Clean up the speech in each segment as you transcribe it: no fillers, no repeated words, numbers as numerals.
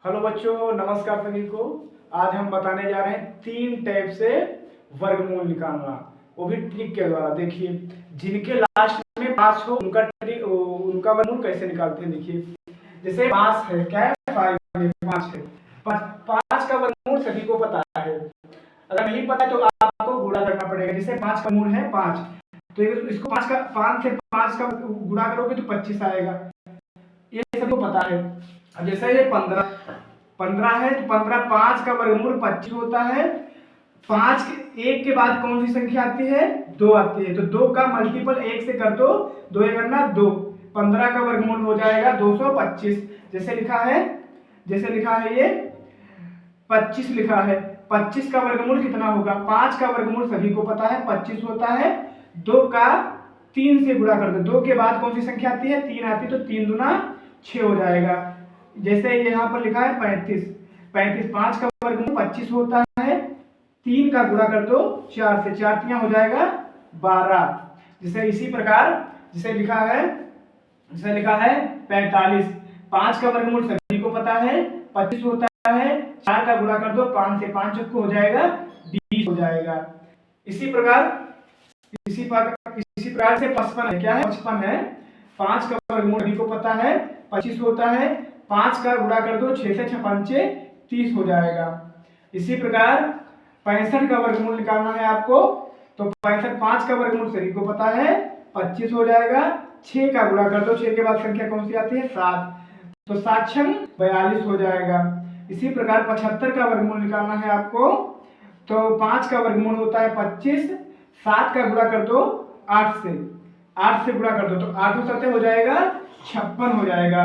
Hello बच्चों, नमस्कार सभी को। आज हम बताने जा रहे हैं 3 टाइप से वर्गमूल निकालना, वो भी ट्रिक के द्वारा। देखिए, जिनके लास्ट में 5 हो उनका वर्गमूल कैसे निकालते हैं। देखिए, जैसे 5 है, क्या है, 5 है। 5 का वर्गमूल सभी को पता है। अगर नहीं पता तो आपको गुणा करना पड़ेगा। जैसे 5 का वर्गमूल है 5, तो इसको 5 से 5 का गुणा करोगे तो 25 आएगा, ये सबको पता है। अब जैसे ये 15 है, तो 15 5 का वर्गमूल 25 होता है। 5 के 1 के बाद कौन सी संख्या आती है? 2 आती है। तो 2 का मल्टीपल 1 से कर दो, 2 एक करना 2। 15 का वर्गमूल हो जाएगा 225। जैसे लिखा है ये 25 लिखा है। 25 का वर्गमूल कितना होगा? 5 का वर्गमूल सभी को पता है 25 होता है। 2 का 3 से गुणा कर दो, 2 के बाद कौन सी संख्या आती है? 3 आती है, तो 3 दूना 6 हो जाएगा। जैसे यहाँ पर लिखा है 35। 5 का वर्गमूल 25 होता है। 3 का गुणा कर दो 4 से, 4 3 हो जाएगा 12। जैसे इसी प्रकार जैसे लिखा है 45। 5 का वर्गमूल सभी को पता है 25 होता है। 4 का गुणा कर दो 5 से, 5 चौको हो जाएगा 20 हो जाएगा। इसी प्रकार से 55 है, क्या है? 55 है। 5 का वर्गमूल सभी को पता है 25 होता है। 5 का गुणा कर दो 6 से, 6 पंचे 30 हो जाएगा। इसी प्रकार 65 का वर्गमूल निकालना है आपको, तो 65 5 का वर्गमूल सभी को पता है 25 हो जाएगा। 6 का गुणा कर दो, 6 के बाद संख्या कौन सी आती है? 7, तो 7 6 42 हो जाएगा। इसी प्रकार 75 का वर्गमूल निकालना है आपको, तो 5 का वर्गमूल होता है 25। 7 का गुणा कर दो 8 से गुणा कर दो, तो 8 और 7 हो जाएगा 56 हो जाएगा।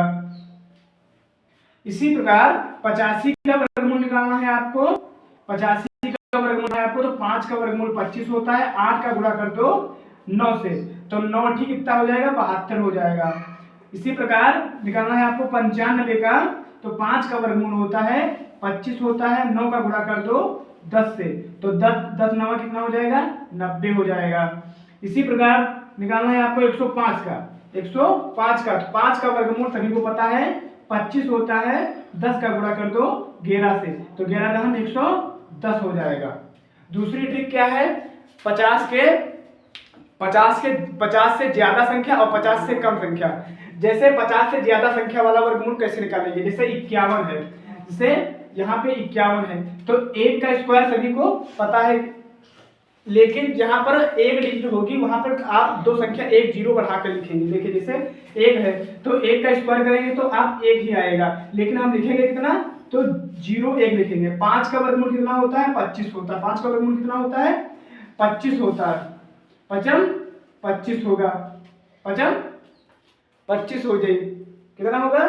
इसी प्रकार 85 का वर्गमूल निकालना है आपको। 85 का वर्गमूल है आपको, तो 5 का वर्गमूल 25 होता है। 8 का गुणा कर दो 9 से, तो 9 ठीक कितना हो जाएगा? 72 हो जाएगा। इसी प्रकार निकालना है आपको 95 का, तो 5 का वर्गमूल होता है 25 होता है। 9 का गुणा कर दो 10 से, तो 10 9 कितना हो जाएगा? 90 हो जाएगा। इसी प्रकार निकालना है आपको 105 का। 105 का, तो 5 का वर्गमूल सभी को पता है 25 होता है। 10 का गुणा कर दो 11 से, तो 11 दहम 110 हो जाएगा। दूसरी ट्रिक क्या है? 50 से ज्यादा संख्या और 50 से कम संख्या। जैसे 50 से ज्यादा संख्या वाला वर्गमूल कैसे निकालेंगे? जैसे 51 है, जैसे यहाँ पे 51 है, तो 1 का स्क्वायर सभी को पता है, लेकिन जहां पर एक डिजिट होगी वहां पर आप 2 संख्या 1 0 बढ़ाकर लिखेंगे। देखिए, जैसे 1 है तो 1 का स्क्वायर करेंगे तो आप 1 ही आएगा, लेकिन हम लिखेंगे कितना? तो 0 1 लिखेंगे। 5 का वर्गमूल कितना होता है? 25 होता है। 5 का वर्गमूल कितना होता है? 25 होता है। 25 होगा, 25 हो जाए, कितना होगा?